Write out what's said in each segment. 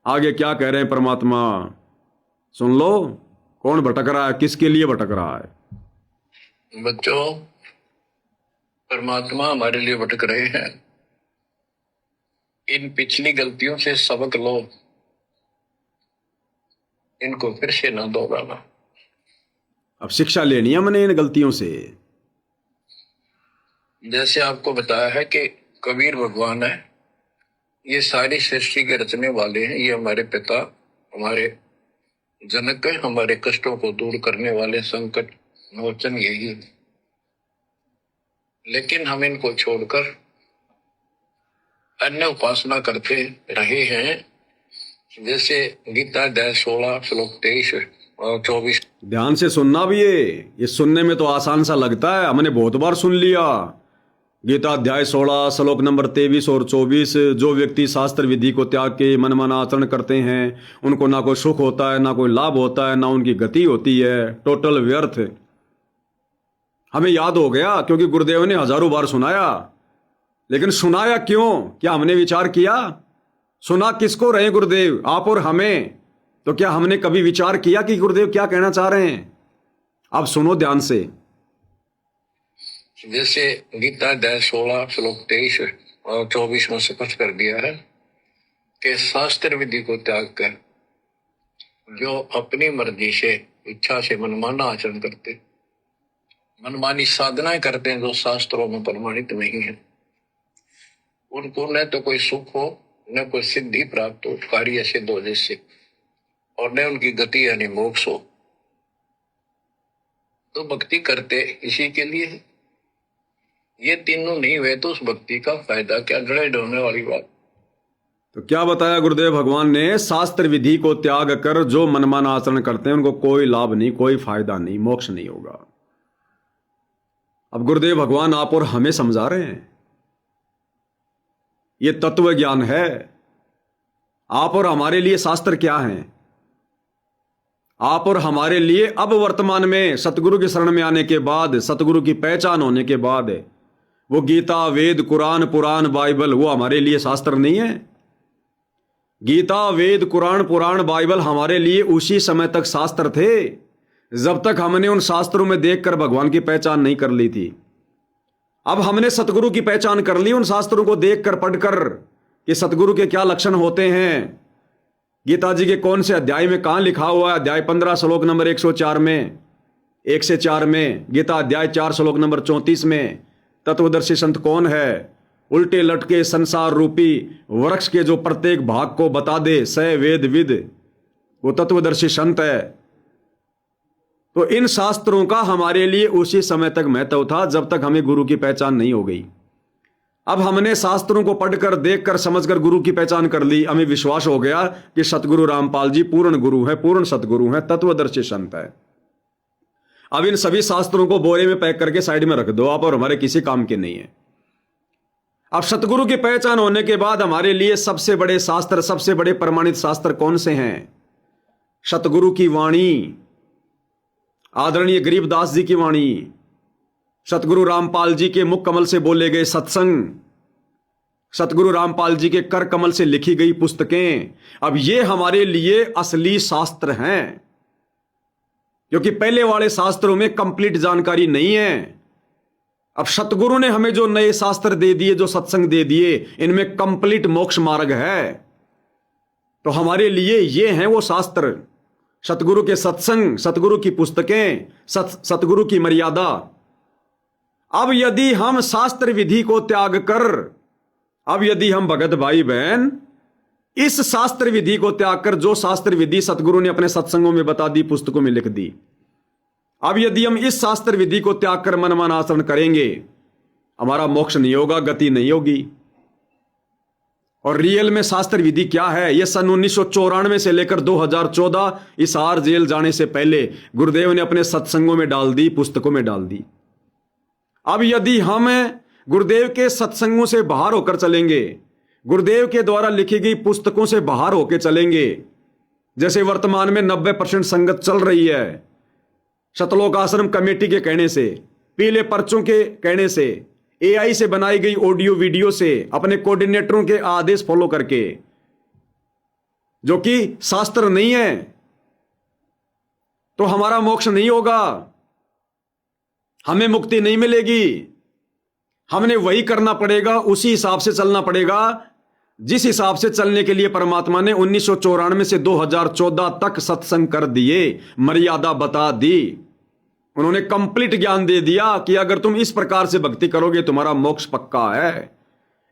आगे क्या कह रहे हैं परमात्मा, सुन लो। कौन भटक रहा है, किसके लिए भटक रहा है? बच्चों, परमात्मा हमारे लिए भटक रहे हैं। इन पिछली गलतियों से सबक लो, इनको फिर से ना दोहराना। अब शिक्षा लेनी है हमने इन गलतियों से। जैसे आपको बताया है कि कबीर भगवान है, ये सारी सृष्टि के रचने वाले हैं, ये हमारे पिता, हमारे जनक है, हमारे कष्टों को दूर करने वाले, संकट मोचन यही है। लेकिन हम इनको छोड़कर अन्य उपासना करते रहे हैं। जैसे गीता अध्याय 16 श्लोक 23 और 24। ध्यान से सुनना भी है, ये सुनने में तो आसान सा लगता है, हमने बहुत बार सुन लिया। गीता अध्याय 16 श्लोक नंबर 23 और 24, जो व्यक्ति शास्त्र विधि को त्याग के मनमाना आचरण करते हैं उनको ना कोई सुख होता है, ना कोई लाभ होता है, ना उनकी गति होती है, टोटल व्यर्थ। हमें याद हो गया क्योंकि गुरुदेव ने हजारों बार सुनाया। लेकिन सुनाया क्यों? क्या हमने विचार किया? सुना किसको रहे गुरुदेव, आप और हमें? तो क्या हमने कभी विचार किया कि गुरुदेव क्या कहना चाह रहे हैं? अब सुनो ध्यान से। जैसे गीता अध्याय 16 श्लोक 23 और 24 में स्पष्ट कर दिया है कि शास्त्र विधि को त्याग कर जो अपनी मर्जी से, इच्छा से मनमाना आचरण करते, मनमानी साधनाएं करते हैं जो शास्त्रों में प्रमाणित नहीं है, उनको न तो कोई सुख हो, न कोई सिद्धि प्राप्त हो, कार्य सिद्ध हो जिससे, और न उनकी गति यानी मोक्ष हो। तो भक्ति करते इसी के लिए है। ये तीनों नहीं हुए तो उस भक्ति का फायदा क्या? जड़े ढोने वाली बात। तो क्या बताया गुरुदेव भगवान ने? शास्त्र विधि को त्याग कर जो मनमाना आचरण करते हैं उनको कोई लाभ नहीं, कोई फायदा नहीं, मोक्ष नहीं होगा। अब गुरुदेव भगवान आप और हमें समझा रहे हैं, ये तत्व ज्ञान है। आप और हमारे लिए शास्त्र क्या है? आप और हमारे लिए अब वर्तमान में सतगुरु की शरण में आने के बाद, सतगुरु की पहचान होने के बाद, वो गीता, वेद, कुरान, पुराण, बाइबल, वो हमारे लिए शास्त्र नहीं है। गीता, वेद, कुरान, पुराण, बाइबल हमारे लिए उसी समय तक शास्त्र थे जब तक हमने उन शास्त्रों में देखकर भगवान की पहचान नहीं कर ली थी। अब हमने सतगुरु की पहचान कर ली उन शास्त्रों को देखकर, पढ़कर, कि सतगुरु के क्या लक्षण होते हैं। गीता जी के कौन से अध्याय में कहां लिखा हुआ है? अध्याय 15 श्लोक नंबर 104 में, 1 से 4 में। गीता अध्याय 4 श्लोक नंबर 34 में तत्वदर्शी संत कौन है? उल्टे लटके संसार रूपी वृक्ष के जो प्रत्येक भाग को बता दे, स वेद विद, वो तत्वदर्शी संत है। तो इन शास्त्रों का हमारे लिए उसी समय तक महत्व था जब तक हमें गुरु की पहचान नहीं हो गई। अब हमने शास्त्रों को पढ़कर, देखकर, समझकर गुरु की पहचान कर ली। हमें विश्वास हो गया कि सतगुरु रामपाल जी पूर्ण गुरु हैं, पूर्ण सतगुरु हैं, तत्वदर्शी संत है। अब इन सभी शास्त्रों को बोरे में पैक करके साइड में रख दो, आप और हमारे किसी काम के नहीं है। अब सतगुरु की पहचान होने के बाद हमारे लिए सबसे बड़े शास्त्र, सबसे बड़े प्रमाणित शास्त्र कौन से हैं? सतगुरु की वाणी, आदरणीय गरीबदास जी की वाणी, सतगुरु रामपाल जी के मुख कमल से बोले गए सत्संग, सतगुरु रामपाल जी के कर कमल से लिखी गई पुस्तकें। अब ये हमारे लिए असली शास्त्र हैं, क्योंकि पहले वाले शास्त्रों में कंप्लीट जानकारी नहीं है। अब सतगुरु ने हमें जो नए शास्त्र दे दिए, जो सत्संग दे दिए, इनमें कंप्लीट मोक्ष मार्ग है। तो हमारे लिए ये हैं वो शास्त्र, सतगुरु के सत्संग, सतगुरु की पुस्तकें, सतगुरु की मर्यादा। अब यदि हम शास्त्र विधि को त्याग कर, अब यदि हम भगत भाई बहन इस शास्त्र विधि को त्याग कर, जो शास्त्र विधि सतगुरु ने अपने सत्संगों में बता दी, पुस्तकों में लिख दी, अब यदि हम इस शास्त्र विधि को त्याग कर मनमाना आचरण करेंगे, हमारा मोक्ष नहीं होगा, गति नहीं होगी। और रियल में शास्त्र विधि क्या है? यह सन 1994 से लेकर 2014 हिसार जेल जाने से पहले गुरुदेव ने अपने सत्संगों में डाल दी, पुस्तकों में डाल दी। अब यदि हम गुरुदेव के सत्संगों से बाहर होकर चलेंगे, गुरुदेव के द्वारा लिखी गई पुस्तकों से बाहर होकर चलेंगे, जैसे वर्तमान में 90% संगत चल रही है, सतलोक आश्रम कमेटी के कहने से, पीले पर्चों के कहने से, एआई से बनाई गई ऑडियो वीडियो से, अपने कोऑर्डिनेटरों के आदेश फॉलो करके, जो कि शास्त्र नहीं है, तो हमारा मोक्ष नहीं होगा, हमें मुक्ति नहीं मिलेगी। हमने वही करना पड़ेगा, उसी हिसाब से चलना पड़ेगा जिस हिसाब से चलने के लिए परमात्मा ने 1994 से 2014 तक सत्संग कर दिए, मर्यादा बता दी। उन्होंने कंप्लीट ज्ञान दे दिया कि अगर तुम इस प्रकार से भक्ति करोगे तुम्हारा मोक्ष पक्का है।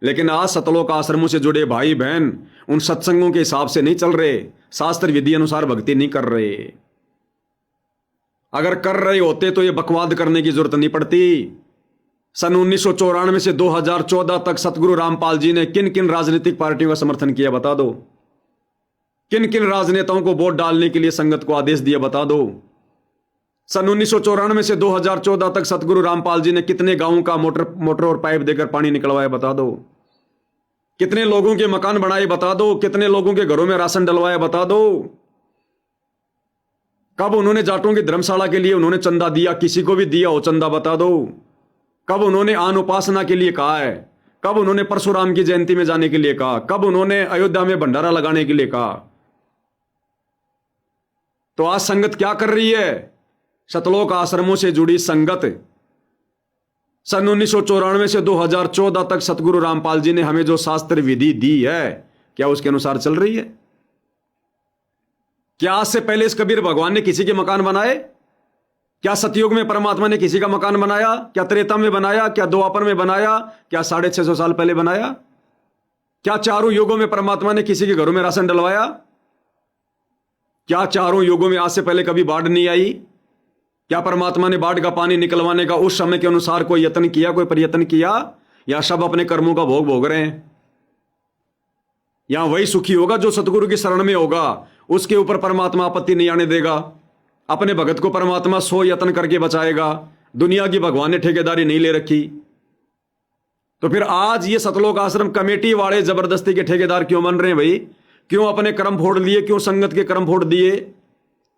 लेकिन आज सतलोक आश्रमों से जुड़े भाई बहन उन सत्संगों के हिसाब से नहीं चल रहे, शास्त्र विधि अनुसार भक्ति नहीं कर रहे। अगर कर रहे होते तो ये बकवाद करने की जरूरत नहीं पड़ती। सन 1994 से 2014 तक सतगुरु रामपाल जी ने किन किन राजनीतिक पार्टियों का समर्थन किया बता दो। किन किन राजनेताओं को वोट डालने के लिए संगत को आदेश दिया बता दो। सन 1994 से 2014 तक सतगुरु रामपाल जी ने कितने गांवों का मोटर और पाइप देकर पानी निकलवाया बता दो। कितने लोगों के मकान बनाए बता दो। कितने लोगों के घरों में राशन डलवाया बता दो। कब उन्होंने जाटों की धर्मशाला के लिए उन्होंने चंदा दिया, किसी को भी दिया हो चंदा बता दो। कब उन्होंने आन उपासना के लिए कहा है, कब उन्होंने परशुराम की जयंती में जाने के लिए कहा, कब उन्होंने अयोध्या में भंडारा लगाने के लिए कहा। तो आज संगत क्या कर रही है? सतलोक आश्रमों से जुड़ी संगत सन 1994 से 2014 तक सतगुरु रामपाल जी ने हमें जो शास्त्र विधि दी है, क्या उसके अनुसार चल रही है? क्या आज से पहले इस कबीर भगवान ने किसी के मकान बनाए? क्या सतयुग में परमात्मा ने किसी का मकान बनाया? क्या त्रेता में बनाया? क्या द्वापर में बनाया? क्या 650 साल पहले बनाया? क्या चारों युगों में परमात्मा ने किसी के घरों में राशन डलवाया? क्या चारों युगों में आज से पहले कभी बाढ़ नहीं आई? क्या परमात्मा ने बाढ़ का पानी निकलवाने का उस समय के अनुसार कोई यत्न किया, कोई प्रयत्न किया? या सब अपने कर्मों का भोग भोग रहे हैं? यहां वही सुखी होगा जो सतगुरु की शरण में होगा, उसके ऊपर परमात्मा आपत्ति नहीं आने देगा। अपने भगत को परमात्मा 100 यत्न करके बचाएगा। दुनिया की भगवान ने ठेकेदारी नहीं ले रखी। तो फिर आज ये सतलोक आश्रम कमेटी वाले जबरदस्ती के ठेकेदार क्यों बन रहे हैं भाई? क्यों अपने कर्म फोड़ लिए? क्यों संगत के कर्म फोड़ दिए?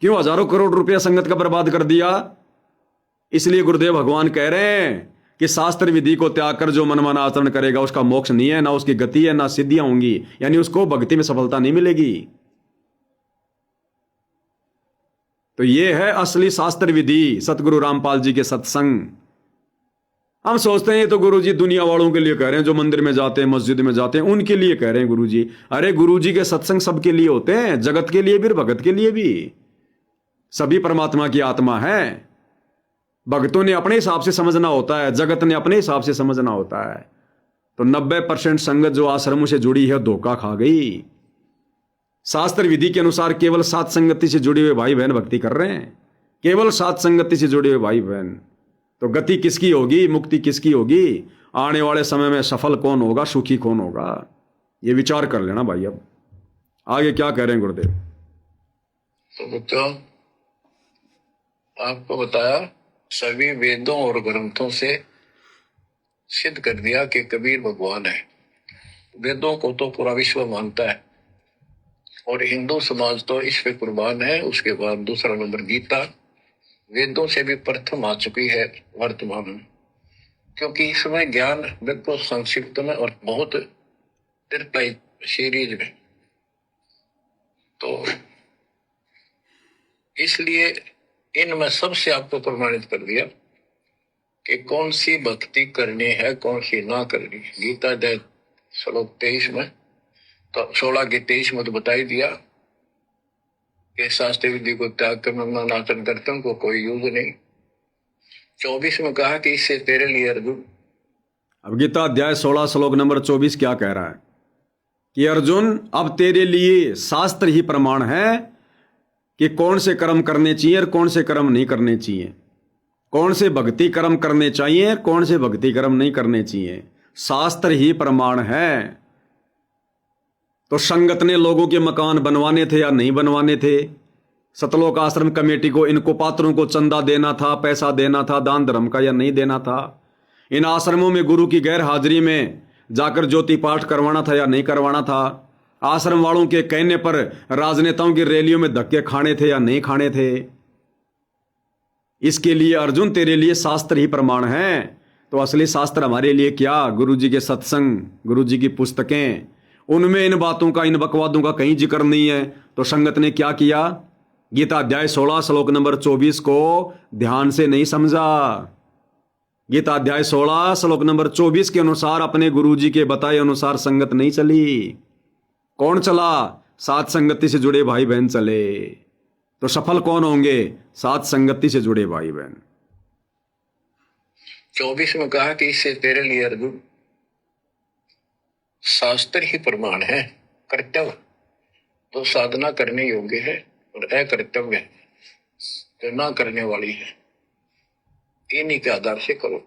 क्यों हजारों करोड़ रुपया संगत का बर्बाद कर दिया? इसलिए गुरुदेव भगवान कह रहे हैं कि शास्त्र विधि को त्याग कर जो मनमाना आचरण करेगा उसका मोक्ष नहीं है, ना उसकी गति है, ना सिद्धियां होंगी, यानी उसको भक्ति में सफलता नहीं मिलेगी। तो ये है असली शास्त्र विधि, सतगुरु रामपाल जी के सत्संग। हम सोचते हैं ये तो गुरुजी दुनिया वालों के लिए कह रहे हैं, जो मंदिर में जाते हैं, मस्जिद में जाते हैं, उनके लिए कह रहे हैं गुरुजी। अरे गुरुजी के सत्संग सबके लिए होते हैं, जगत के लिए भी, भगत के लिए भी। सभी परमात्मा की आत्मा है। भक्तों ने अपने हिसाब से समझना होता है, जगत ने अपने हिसाब से समझना होता है। तो 90% संगत जो आश्रमों से जुड़ी है धोखा खा गई। शास्त्र विधि के अनुसार केवल सात संगति से जुड़े हुए भाई बहन भक्ति कर रहे हैं, केवल सात संगति से जुड़े हुए भाई बहन। तो गति किसकी होगी, मुक्ति किसकी होगी? आने वाले समय में सफल कौन होगा, सुखी कौन होगा? ये विचार कर लेना भाई। अब आगे क्या कह रहे हैं गुरुदेव? तो बच्चों, आपको बताया सभी वेदों और ग्रंथों से सिद्ध कर दिया कि कबीर भगवान है। वेदों को तो पूरा विश्व मानता है और हिंदू समाज तो इस पे कुर्बान है। उसके बाद दूसरा नंबर गीता वेदों से भी प्रथम आ चुकी है वर्तमान में, क्योंकि इसमें ज्ञान बिल्कुल संक्षिप्त में और बहुत निर्णय सीरीज में। तो इसलिए इनमें सबसे आपको प्रमाणित कर दिया कि कौन सी भक्ति करनी है, कौन सी ना करनी। गीता अध्याय श्लोक 23 में तो 16 के 23 में तो बता ही दिया कि शास्त्र विधि को त्याग कर नाचन करते उनको कोई यूज नहीं। 24 में कहा कि इससे तेरे लिए अर्जुन। अब गीता अध्याय 16 श्लोक नंबर 24 क्या कह रहा है कि अर्जुन अब तेरे लिए शास्त्र ही प्रमाण है कि कौन से कर्म करने चाहिए और कौन से कर्म नहीं करने चाहिए, कौन से भक्ति कर्म करने चाहिए, कौन से भक्ति कर्म नहीं करने चाहिए। शास्त्र ही प्रमाण है। तो संगत ने लोगों के मकान बनवाने थे या नहीं बनवाने थे? सतलोक आश्रम कमेटी को इनको पात्रों को चंदा देना था, पैसा देना था, दान धर्म का या नहीं देना था? इन आश्रमों में गुरु की गैर हाजिरी में जाकर ज्योति पाठ करवाना था या नहीं करवाना था? आश्रम वालों के कहने पर राजनेताओं की रैलियों में धक्के खाने थे या नहीं खाने थे? इसके लिए अर्जुन तेरे लिए शास्त्र ही प्रमाण है। तो असली शास्त्र हमारे लिए क्या? गुरु जी के सत्संग, गुरु जी की पुस्तकें, उनमें इन बातों का, इन बकवादों का कहीं जिक्र नहीं है। तो संगत ने क्या किया? गीता अध्याय 16 श्लोक नंबर 24 को ध्यान से नहीं समझा। गीता अध्याय 16 श्लोक नंबर 24 के अनुसार, अपने गुरुजी के बताए अनुसार संगत नहीं चली। कौन चला? सात संगति से जुड़े भाई बहन चले। तो सफल कौन होंगे? सात संगति से जुड़े भाई बहन। 24 में कहा कि इससे तेरे लिए अर्जुन शास्त्र ही प्रमाण है। कर्तव्य तो साधना करने योग्य है और अकर्तव्य जो ना करने वाली है, इन्हीं के आधार से करो।